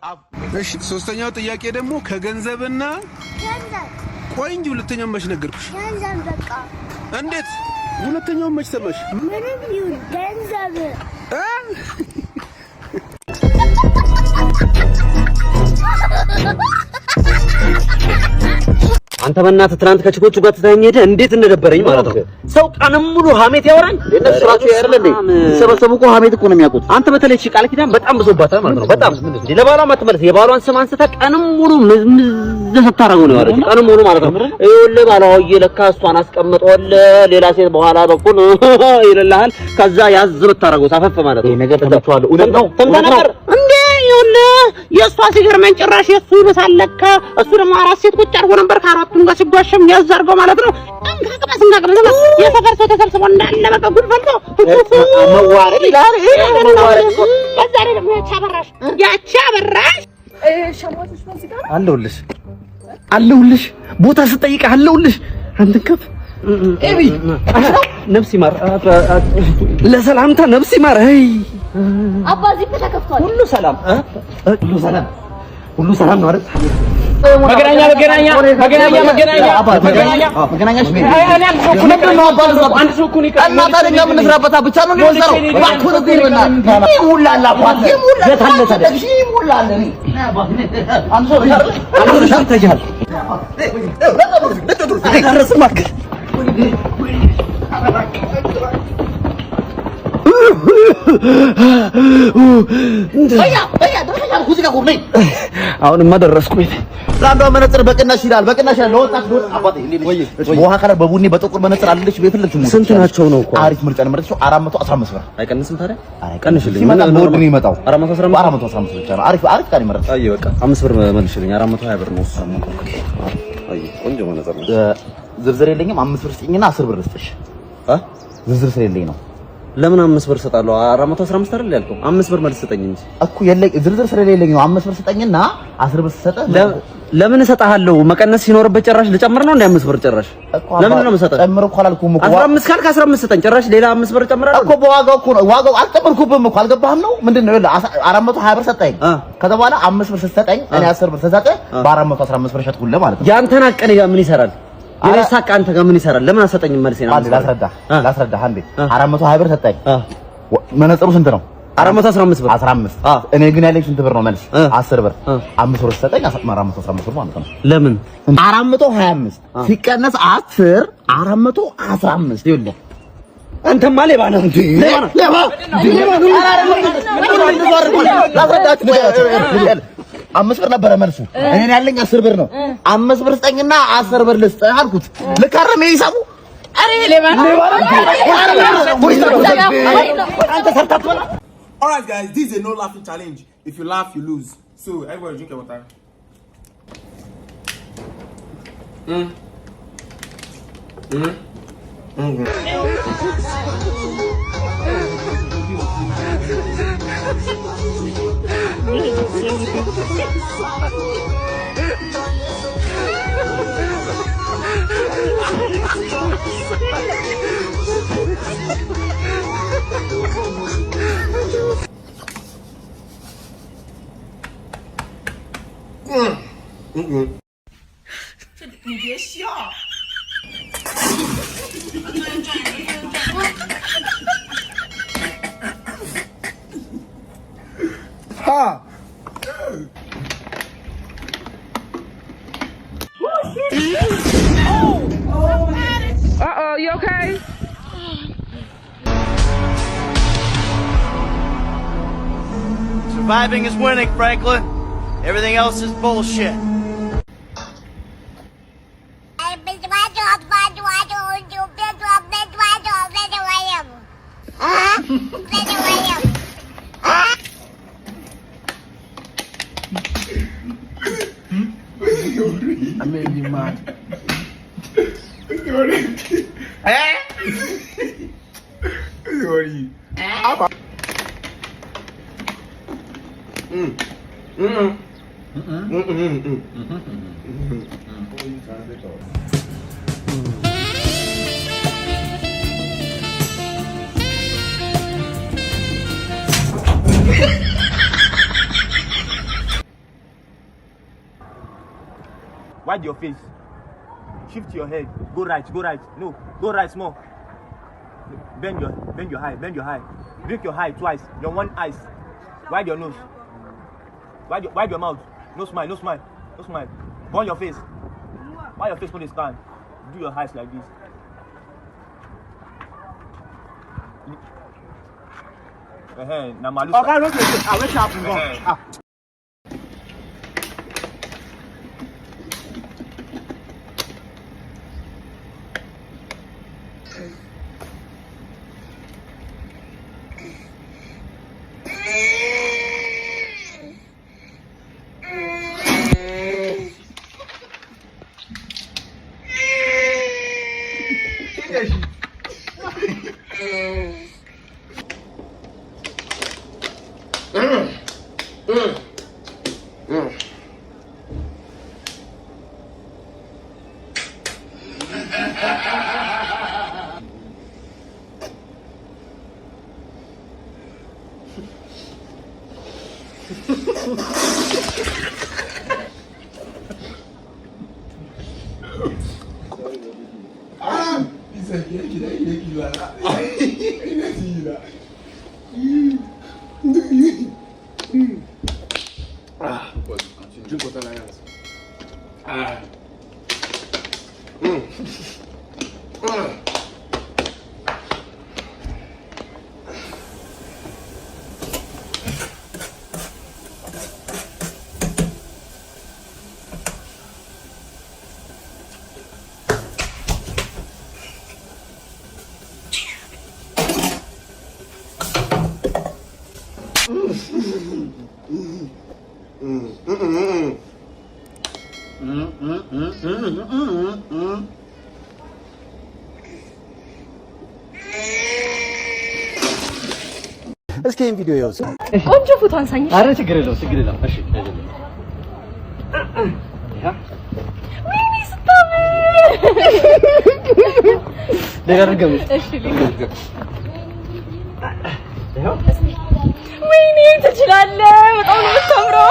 እሺ ሶስተኛው ጥያቄ ደግሞ ከገንዘብና ገንዘብ ቆይ እንጂ ሁለተኛው መች ነገርኩሽ? ገንዘብ በቃ እንዴት ሁለተኛው መች ሰማሽ? ምንም ይሁን ገንዘብ አንተ በእናትህ ትናንት ከችኮቹ ጋር ተታኝ ሄደ እንዴት እንደደበረኝ ማለት ነው። ሰው ቀንም ሙሉ ሀሜት ያወራል። ለነስራቸው ያረለ እንዴ ሰበሰቡ እኮ ሀሜት እኮ ነው የሚያውቁት። አንተ በተለይ እሺ ቃል ኪዳን በጣም ብሶባታል ማለት ነው። በጣም ለባሏ ማትመለስ የባሏን ስም አንስታ ቀንም ሙሉ ምዝምዝ ስታረጉ ነው ያለው። ቀንም ሙሉ ማለት ነው። ይኸውልህ ባሏዬ ለካ እሷን አስቀምጠዋል ሌላ ሴት በኋላ በኩል ይልልሃል። ከዛ ያዝ ብታረጉ ሳፈፍ ማለት ነው። ይሄ ነገር ተመቷል። እውነት ነው ተምታነበር እንዴ ይኸውልህ የእሷ ሲገርመኝ ጭራሽ የእሱ ይብሳለካ እሱ ደግሞ አራት ሴት ቁጭ አድርጎ ነበር ከአራቱም ጋር ሲጓሸም ያዛርገው ማለት ነው። እንካቅበስ የሰፈር ሰው ተሰብስቦ እንዳለ በቃ ጉድ ፈልቶ መዋረድ ይላል። ከዛ ደግሞ ያቺ አበራሽ ሸሞቶች ነው እዚህ ጋር አለሁልሽ ቦታ ስጠይቅ አለሁልሽ አንተን ከፍ ኤቢ ነፍስ ይማር ለሰላምታ ነፍስ ይማር። አይ አባዚ ተከፍቷል። ሁሉ ሰላም ሁሉ ሰላም ነው አይደል? መገናኛ አንድ ሰው እኮ ነው እና ታዲያ ምን እንስራበታ ብቻ ነው የሚወዘረው። ባኩን ዲርና ይሙላላ አባት ይሙላላ ታዲያ ይሙላላ አንተ ሰው ተጃል ረስማክ አሁንማ ደረስኩኝ። ራንዶ መነጽር በቅናሽ ይላል ለወጣት ዶት አባቴ በውሃ ከለር በቡኒ በጥቁር መነጽር አለልሽ በፍልክ ትሙ ስንት ናቸው ነው እኮ አሪፍ ምርጫ ነው። 415 ብር አይቀንስም ታዲያ አይቀንሽልኝ ምን ነው ወርድ ነው የሚመጣው 415 ብቻ ነው። አሪፍ ካሪ መረጥ አይ በቃ 5 ብር መልሽልኝ 420 ብር ነው እሱ አይ ቆንጆ መነጽር ነው። ዝርዝር የለኝም 5 ብር ስጪኝና 10 ብር ልስጥሽ ዝርዝር ስለሌለኝ ነው። ለምን 5 ብር ሰጣለሁ? 415 አይደል ያልከው? 5 ብር መልስ ሰጠኝ እንጂ እኮ የለኝ ዝርዝር ስለሌለኝ ነው። 5 ብር ስጠኝና 10 ብር ሰጠ ለምን እሰጥሃለሁ? መቀነስ ሲኖርበት ጭራሽ ልጨምር ነው እንደ 5 ብር ጭራሽ ለምን ነው የምሰጠው? ጨምር እኮ አላልኩም እኮ 15 ካልክ 15 ሰጠኝ ጭራሽ ሌላ 5 ብር ጨምራለሁ እኮ በዋጋው እኮ ነው። ዋጋው አልጨመርኩብህም እኮ አልገባህም ነው ምንድነው? ይኸውልህ 420 ብር ሰጠኝ ከዛ በኋላ 5 ብር ስትሰጠኝ እኔ 10 ብር ተሰጠ በ415 ብር ሸጥኩልህ ማለት ነው። ያንተን አቀኔ ጋር ምን ይሰራል? የሳቅ አንተ ጋር ምን ይሰራል? ለምን አሰጠኝም? መልስ ነው ላስረዳህ አንዴ 420 ብር ሰጠኝ መነጽሩ ስንት ነው? 415 ብር 15 እኔ ግን ያለኝ ስንት ብር ነው? መልስ 10 ብር 5 ብር ሰጠኝ 415 ብር ማለት ነው። ለምን 425 ሲቀነስ 10 415 ይኸውልህ አንተማ ሌባ ነህ እንዴ? ሌባ አምስት ብር ነበረ መልሱ። እኔ ያለኝ 10 ብር ነው። 5 ብር ስጠኝና 10 ብር ልስጥህ አልኩት። ልካረም ይሳቡ Alright guys, this is a no laughing challenge. If you laugh, you lose. So everybody drink your water. Uh-oh, you okay? Surviving is winning, Franklin. Everything else is bullshit. I made you mad. Wide your face. Shift your head. Go right. No, go right small. Bend your eye. Blink your eye twice. Your one eye. Wide your nose. Wide your mouth. No smile. Burn your face. Why your face for this stand? Do your eyes like this. Now Malusa. Okay, look at it. I wake up and go. እስኪ ይሄን ቪዲዮ ይወስ ቆንጆ ፎቶ አንሳኝ። አረ ችግር የለውም። እሺ ወይኔ ስታምር ደጋርገም እሺ ወይኔ ትችላለህ። በጣም ነው የምታምረው።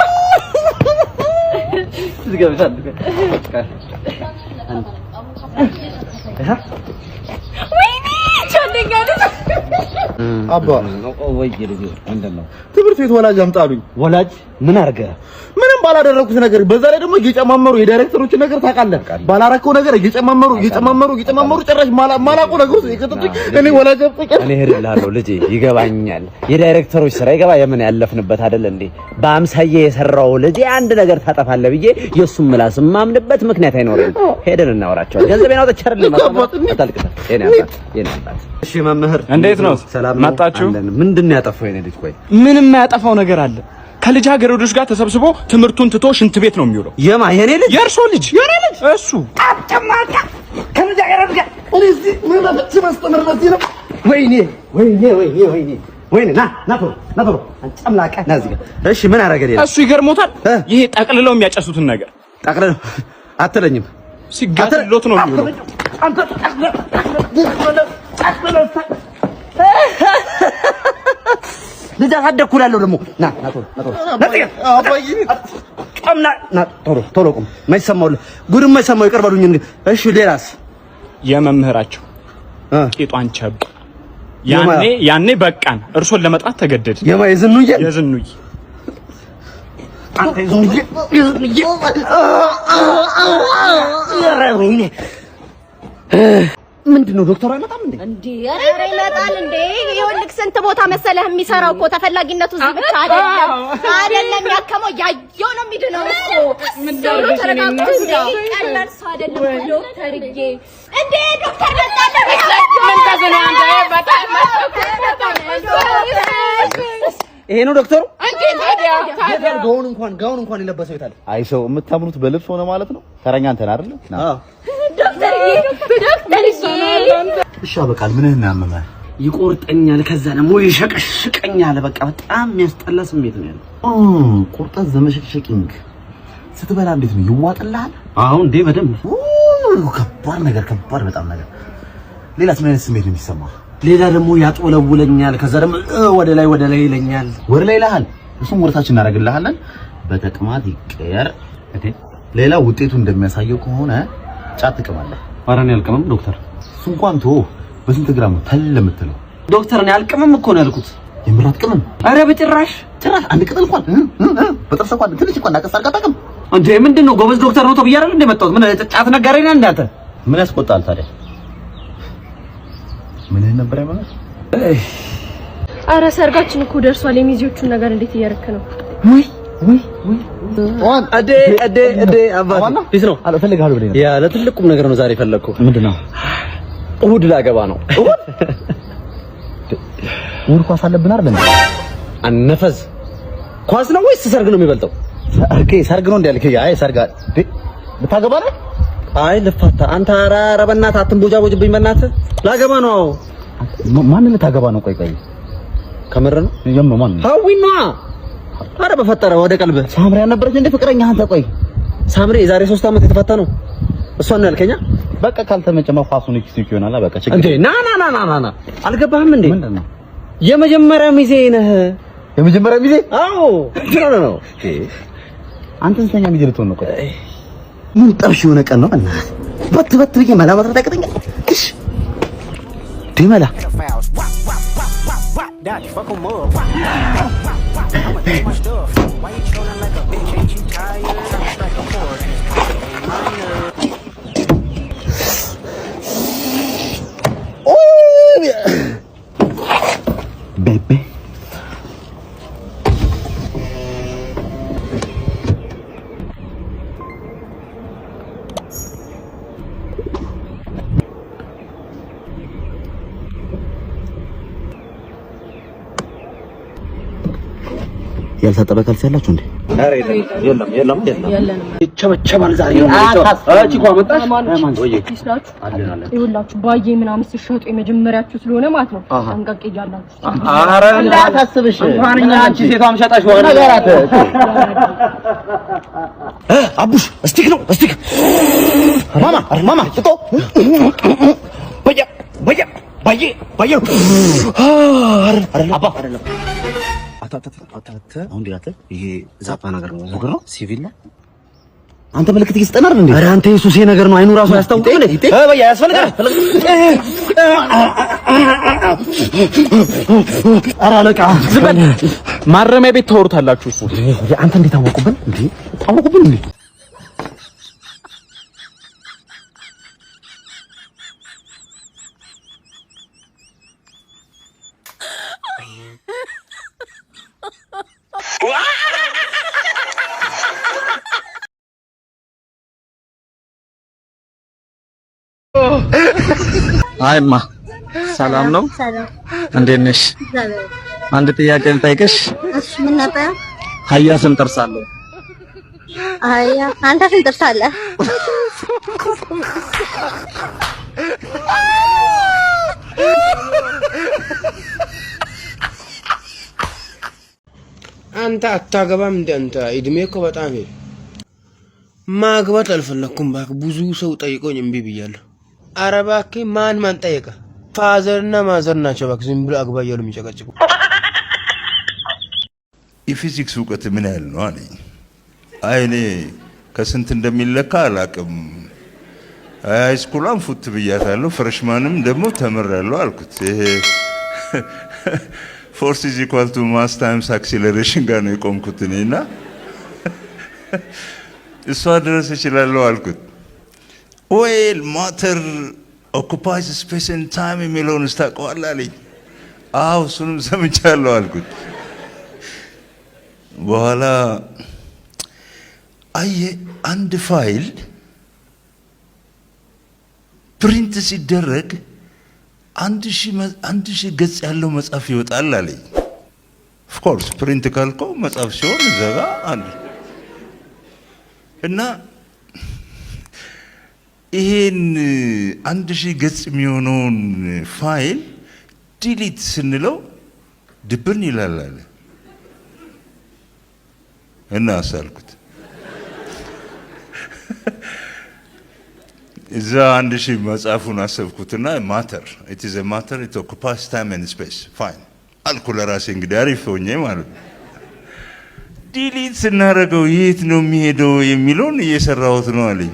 ትገበታል ወይኔ ቻንደኛለህ አባ ወይ ልጅ ምንድነው? ትምህርት ቤት ወላጅ አምጣሉኝ። ወላጅ ምን አርገ? ምንም ባላደረኩት ነገር በዛ ላይ ደግሞ እየጨማመሩ የዳይሬክተሮች ነገር ታውቃለህ። ባላረከው ነገር እየጨማመሩ ጭራሽ ማላቆ ነገር ውስጥ ይከተቱኝ። እኔ ወላጅ አጥቄ እኔ ሄድልሃለሁ ልጄ፣ ይገባኛል። የዳይሬክተሮች ስራ ይገባ የምን ያለፍንበት አይደል እንዴ? በአምሳዬ የሰራው ልጄ አንድ ነገር ታጠፋለህ ብዬ የሱም ምላስ ማምንበት ምክንያት አይኖርም። ሄደን እናወራቸው። ገንዘቤን አውጥቼ አይደለም ማታልቅታ የኔ አባት። እሺ መምህር እንዴት ነው? መጣችሁ? ምንድነው ያጠፋው የኔ ልጅ? ቆይ ምንም ያጠፋው ነገር አለ? ከልጃገረዶች ጋር ተሰብስቦ ትምህርቱን ትቶ ሽንት ቤት ነው የሚውለው። የኔ ልጅ? የእርሶ ልጅ? የኔ ልጅ እሱ አጥማካ ከልጃገረድ ጋር እዚህ ምን ማስተምር በዚህ ነው። ወይኔ ና ቶሎ አንጨምላቀ ና እዚህ ጋር። እሺ ምን አደረገ ሌላ? እሱ ይገርሞታል። ይሄ ጠቅልለው የሚያጨሱትን ነገር ጠቅልለው አትለኝም። ሲጋትሎት ነው የሚውለው። አንተ ልጅ አሳደኩላለሁ ደግሞ ና ቶሎ ቁም። ማይሰማው ጉድም ማይሰማው ይቀርባሉኝ እንዴ? እሺ ሌላስ? የመምህራቸው ቂጧን ቸብ ያኔ በቃን። እርሶን ለመጥራት ተገደድ። የዝኑዬ አንተ ይዙንዬ ምንድነው ዶክተሩ አይመጣም እንዴ? ኧረ ይመጣል እንዴ? ይኸውልህ ስንት ቦታ መሰለህ የሚሰራው እኮ ተፈላጊነቱ እዚህ ብቻ አይደለም ያከመው ያየው ነው የሚድነው እኮ። ምንድነው ተረጋግቶ እንዴ? ቀላል ሰው አይደለም ዶክተርዬ። እንዴ ዶክተር መጣለ ምን ታዘና አንተ በጣም ይሄ ነው ዶክተሩ? እንዴ ታዲያ ጋውን እንኳን የለበሰው ይታል። አይ ሰው የምታምኑት በልብስ ሆነ ማለት ነው። ተረኛ አንተን አይደል? ዶክተርዬ እሺ በቃል ምንህን ያመመህ? ይቆርጠኛል፣ ከዛ ደግሞ ይሸቀሽቀኛል። በቃ በጣም የሚያስጠላ ስሜት ነው ያለው። ቁርጠት ዘመሸቅሸቂንግ ስትበላ እንዴት ነው ይዋጥልሃል? አሁን እንዴ በደንብ ከባድ በጣም ነገር። ሌላስ ምን አይነት ስሜት ነው የሚሰማህ? ሌላ ደግሞ ያጦለውለኛል፣ ከዛ ደግሞ ወደ ላይ ይለኛል። ወደ ላይ ይልሃል፣ እሱም ወደታችን እናደርግልሃለን። በተቅማጥ ይቀየር ሌላ ውጤቱ እንደሚያሳየው ከሆነ ጫት ትቅማለህ። ኧረ እኔ አልቅምም ዶክተር። እሱ እንኳን ተው፣ በስንት ግራም ነው ተል የምትለው? ዶክተር እኔ አልቅምም እኮ ነው ያልኩት። የምር አትቅምም? ኧረ በጭራሽ አንድ ቅጠል እንኳን በጥርስ እንኳን ትንሽ እንኳን አቀስ አድርገህ አታውቅም እንዴ? ምንድነው ጎበዝ ዶክተር ነው ተብዬ አይደል እንደ መጣሁት? ምን ጫት ነጋዴ ነህ እንዳንተ? ምን ያስቆጣል ታዲያ? ምን ነበር ያማለው? አረ ሰርጋችን እኮ ደርሷል። የሚዜዎቹን ነገር እንዴት እያረክ ነው? ወይ አዴ አባቴ ቢስ ነው አልፈልግሃለሁ ብለኝ ነው። ያ ለትልቁም ነገር ነው ዛሬ ፈለግኩ። ምንድነው? እሑድ ላገባ ነው። እሑድ ኳስ አለብን አይደል እንዴ? አነፈዝ ኳስ ነው ወይስ ሰርግ ነው የሚበልጠው? ሰርግ ነው እንዴ ያልከኝ? አይ ሰርግ ልታገባ ነው? አይ ልፋታ። አንተ ኧረ በእናትህ አትንቦጃቦጅብኝ በእናትህ። ላገባ ነው። ማንን ልታገባ ነው? ቆይ ከምር ነው? ማን ነው? ሀዊና ኧረ በፈጠረ ወደ ቀልብህ ሳምሪ ያልነበረች እንደ ፍቅረኛ አንተ? ቆይ ሳምሪ የዛሬ 3 ዓመት የተፈታ ነው። እሷን ነው ያልከኛ? በቃ ካልተመጨመ ፋሱን እኪ ይሆናል። በቃ ችግር እንዴ ና አልገባህም እንዴ? ምንድነው? የመጀመሪያ ሚዜ ነህ። የመጀመሪያ ሚዜ? አዎ ነው። አንተ ስንተኛ ሚዜ ልትሆን ነው? ቆይ ምን ጠብሽ የሆነ ቀን ነው እና በት ብዬ መላ መስራት ያቅተኛል። እሺ ደመላ ቤቤ ያልታጠበ ካልሲ ያላችሁ እንዴ? አረ የለም ይቸበቸባል ዛሬ ነው። እቺ እኮ መጣሽ ማን ወይ ይኸውላችሁ ባዬ ምናምን ሲሸጡ የመጀመሪያችሁ ስለሆነ ማለት ነው። አንቀቅ ይያላችሁ። አረ እንዳታስብሽ እንኳን እኛ አንቺ ሴቷም ሸጣሽ ወገን ነገራት። አቡሽ እስቲክ ነው እስቲክ ማማ ጥጦ ባዬ አባ አሁን ዲያተ ይሄ ዛፓ ነገር ነው ነገር ነው ሲቪል ነው። አንተ ምልክት እየሰጠናል እንዴ? ኧረ አንተ ኢየሱስ ነገር ነው። አይኑ ራሱ ያስታውቃል እንዴ? በያ ያስፈልጋል። ኧረ አለቃ ዝም በል። ማረሚያ ቤት ታወሩታላችሁ እሱ። አንተ እንዴት ታወቁብን እንዴ? ታወቁብን እንዴ? አይማ ሰላም ነው? እንዴት ነሽ? አንድ ጥያቄ ልጠይቅሽ። እሺ ምን ነበር? አህያ ስንት ጥርስ አለው? አህያ አንተ ስንት ጥርስ አለህ? አንተ አታገባም እንደ አንተ እድሜ እኮ በጣም ሄደ። ማግባት አልፈለኩም ባክ። ብዙ ሰው ጠይቆኝ እምቢ ብያለሁ። ኧረ እባክህ ማን ጠየቀ? ፋዘርና ማዘር ናቸው ባክ ዝም ብሎ አግባ እያሉ የሚጨቀጭቁ። የፊዚክስ እውቀት ምን ያህል ነው አለኝ። አይ እኔ ከስንት እንደሚለካ አላውቅም። ሃይስኩላም ፉት ብያታለሁ፣ ፍሬሽማንም ደግሞ ተምሬያለሁ አልኩት። ይሄ ፎርስ ኢዝ ኢኳል ቱ ማስ ታይምስ አክሲለሬሽን ጋር ነው የቆምኩት እኔና እሷ ድረስ እችላለሁ አልኩት። ዌል ማተር ኦኩፓይስ ስፔስ ኤንድ ታይም የሚለውን ታውቀዋለህ አለኝ። አዎ እሱንም ሰምቻለሁ አልኩት። በኋላ አየህ አንድ ፋይል ፕሪንት ሲደረግ 1000 ገጽ ያለው መጽሐፍ ይወጣል አለኝ። ኦፍ ኮርስ ፕሪንት ካልከው መጽሐፍ ሲሆን ዘጋ አንድ እና ይሄን 1000 ገጽ የሚሆነውን ፋይል ዲሊት ስንለው ድብን ይላል አለ እና አሳልኩት። እዛ 1000 መጽሐፉን አሰብኩትና ማተር ኢት ኢዝ አ ማተር ኢት ኦኩፓይስ ታይም ኤንድ ስፔስ ፋይን አልኩ ለራሴ። እንግዲህ አሪፍ ሆኜ ማለት ነው። ዲሊት ስናደርገው የት ነው የሚሄደው የሚለውን እየሰራሁት ነው አለኝ።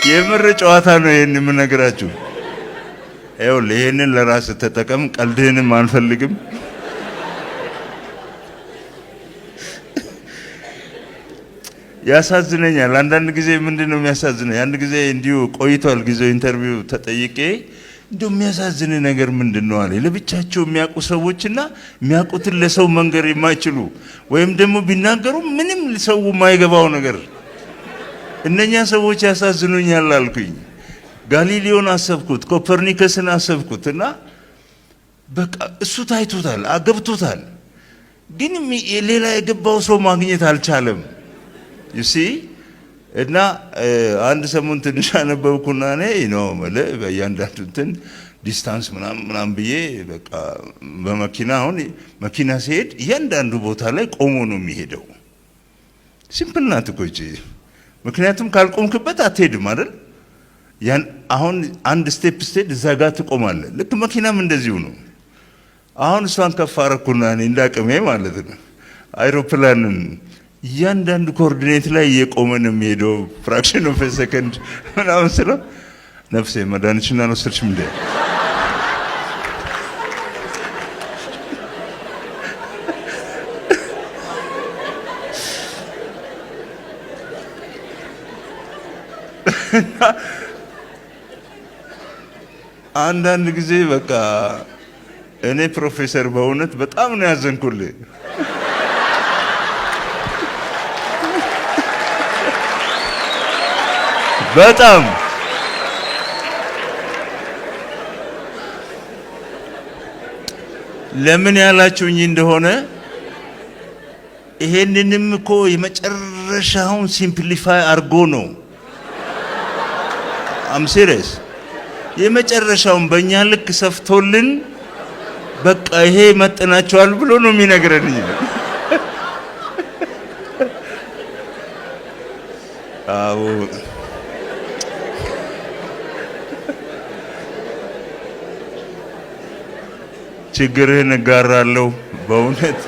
የምር ጨዋታ ነው ይሄን የምነግራችሁ። ይኸውልህ ይሄንን ለራስህ ተጠቀም፣ ቀልድህንም አንፈልግም። ያሳዝነኛል አንዳንድ ጊዜ። ምንድነው የሚያሳዝነኝ? አንድ ጊዜ እንዲሁ ቆይቷል ጊዜው ኢንተርቪው ተጠይቄ እንደው የሚያሳዝን ነገር ምንድነው አለ። ለብቻቸው የሚያውቁ ሰዎችና የሚያውቁትን ለሰው መንገር የማይችሉ ወይም ደግሞ ቢናገሩ ምንም ሰው የማይገባው ነገር፣ እነኛ ሰዎች ያሳዝኑኛል አልኩኝ። ጋሊሊዮን አሰብኩት፣ ኮፐርኒከስን አሰብኩት እና በቃ እሱ ታይቶታል፣ አገብቶታል፣ ግን ሌላ የገባው ሰው ማግኘት አልቻለም። ዩሲ እና አንድ ሰሞን ትንሽ አነበብኩና እኔ ነው ማለት በእያንዳንዱ እንትን ዲስታንስ ምናምን ብዬ በቃ በመኪና አሁን መኪና ሲሄድ እያንዳንዱ ቦታ ላይ ቆሞ ነው የሚሄደው። ሲምፕል ናት እኮ እቺ። ምክንያቱም ካልቆምክበት አትሄድም አይደል? ያን አሁን አንድ ስቴፕ ስትሄድ እዛ ጋር ትቆማለህ። ልክ መኪናም እንደዚሁ ነው። አሁን እሷን ከፍ አደረኩና እኔ እንዳቅሜ ማለት ነው አይሮፕላንን እያንዳንዱ ኮኦርዲኔት ላይ እየቆመ ነው የሚሄደው። ፍራክሽን ኦፍ ሰከንድ ምናምን ስለው ነፍሴ መድኃኒትሽን አልወሰድሽም እንዴ? አንዳንድ ጊዜ በቃ እኔ ፕሮፌሰር በእውነት በጣም ነው ያዘንኩልህ። በጣም ለምን ያላችሁኝ እንደሆነ ይሄንንም እኮ የመጨረሻውን ሲምፕሊፋይ አርጎ ነው። አም ሲሪየስ የመጨረሻውን በእኛ ልክ ሰፍቶልን በቃ ይሄ መጥናቸዋል ብሎ ነው የሚነግረን። አዎ ችግርህን እጋራለሁ በእውነት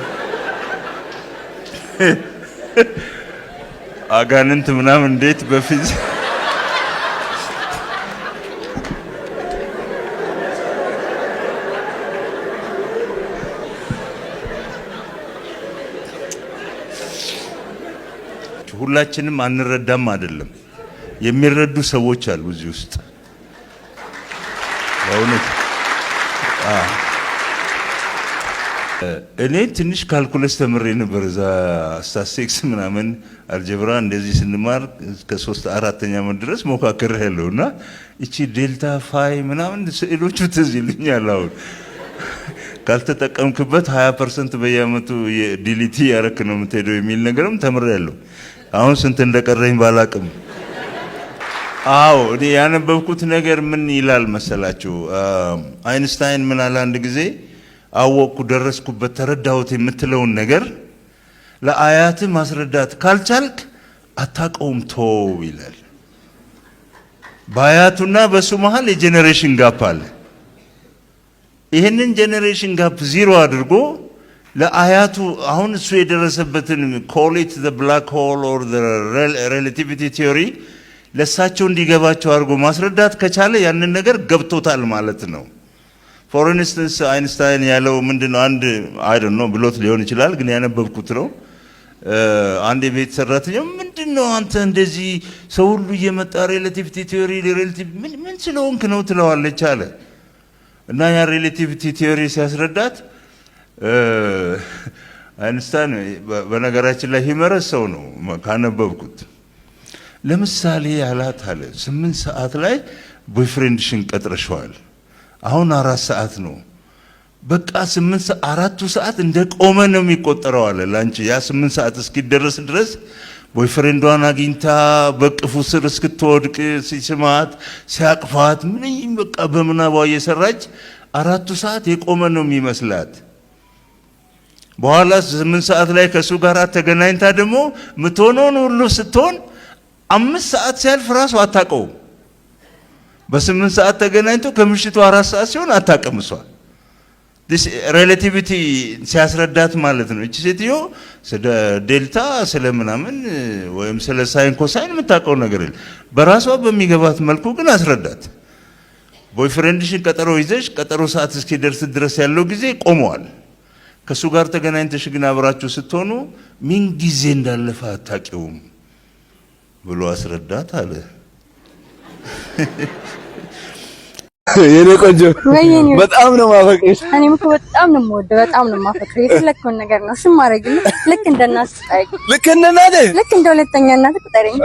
አጋንንት ምናምን እንዴት በፊት ሁላችንም አንረዳም አይደለም፣ የሚረዱ ሰዎች አሉ እዚህ ውስጥ በእውነት። እኔ ትንሽ ካልኩለስ ተምሬ ነበር እዛ ስታቲስቲክስ ምናምን አልጀብራ እንደዚህ ስንማር እስከ 3-4ኛ ዓመት ድረስ ሞካክሬያለሁ እና እቺ ዴልታ ፋይ ምናምን ስዕሎቹ ትዝ ይሉኛል። አሁን ካልተጠቀምክበት 20% በየአመቱ ዲሊቲ ያረክ ነው የምትሄደው የሚል ነገርም ተምሬያለሁ። አሁን ስንት እንደቀረኝ ባላቅም አዎ እኔ ያነበብኩት ነገር ምን ይላል መሰላችሁ? አይንስታይን ምን አለ አንድ ጊዜ አወቅኩ፣ ደረስኩበት፣ ተረዳሁት የምትለውን ነገር ለአያት ማስረዳት ካልቻልክ አታውቀውም ተው ይላል። በአያቱና በሱ መሃል የጄኔሬሽን ጋፕ አለ። ይህንን ጄኔሬሽን ጋፕ ዚሮ አድርጎ ለአያቱ አሁን እሱ የደረሰበትን call it the black hole or the relativity theory ለሳቸው እንዲገባቸው አድርጎ ማስረዳት ከቻለ ያንን ነገር ገብቶታል ማለት ነው። ፎር ኢንስታንስ አይንስታይን ያለው ምንድነው? አንድ አይ ዶንት ኖ ብሎት ሊሆን ይችላል፣ ግን ያነበብኩት ነው። አንድ የቤት ሰራተኛ ምንድነው አንተ እንደዚህ ሰው ሁሉ እየመጣ ሪሌቲቪቲ ቲዮሪ ሪሌቲቭ ምን ስለሆንክ ነው ትለዋለች አለ። እና ያ ሪሌቲቪቲ ቲዮሪ ሲያስረዳት አይንስታይን በነገራችን ላይ ሂመረስ ሰው ነው ካነበብኩት። ለምሳሌ ያላት አለ 8 ሰዓት ላይ ቦይፍሬንድሽን ቀጥረሽዋል፣ አሁን 4 ሰዓት ነው። በቃ 4ቱ ሰዓት እንደ ቆመ ነው የሚቆጠረው አለ ላንቺ። ያ 8 ሰዓት እስኪደረስ ድረስ ቦይፍሬንዷን አግኝታ በቅፉ ስር እስክትወድቅ ሲስማት ሲያቅፋት ምን በቃ በምናቧ እየሰራች 4ቱ ሰዓት የቆመ ነው የሚመስላት። በኋላ 8 ሰዓት ላይ ከሱ ጋር ተገናኝታ ደግሞ ምትሆነውን ሁሉ ስትሆን 5 ሰዓት ሲያልፍ ራሱ አታውቀው። በ8 ሰዓት ተገናኝቶ ከምሽቱ 4 ሰዓት ሲሆን አታውቅም እሷ። ሬላቲቪቲ ሲያስረዳት ማለት ነው። እቺ ሴትዮ ስለ ዴልታ ስለ ምናምን ወይም ስለ ሳይን ኮሳይን የምታውቀው ነገር የለም። በራሷ በሚገባት መልኩ ግን አስረዳት። ቦይፍሬንድሽን ቀጠሮ ይዘሽ ቀጠሮ ሰዓት እስኪደርስ ድረስ ያለው ጊዜ ቆመዋል። ከሱ ጋር ተገናኝተሽ ግን አብራችሁ ስትሆኑ ምን ጊዜ እንዳለፈ አታውቂውም ብሎ አስረዳት አለ። የኔ ቆንጆ በጣም ነው ማፈቅሽ። እኔም እኮ በጣም ነው የምወደው፣ በጣም ነው የማፈቅረው። የፈለከውን ነገር ነው እሺ ማረግልህ። ልክ እንደ እናት ቁጠረኝ። ልክ እንደ እናቴ? ልክ እንደ ሁለተኛ እናት ቁጠረኝ።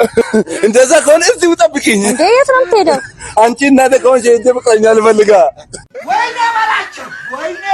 እንደዛ ከሆነ እዚሁ ጠብቂኝ። እንዴ የት ነው የምትሄደው? አንቺ እናቴ ከሆንሽ ሂጅ ፍቅረኛ ልፈልጋ። ወይኔ በላቸው ወይኔ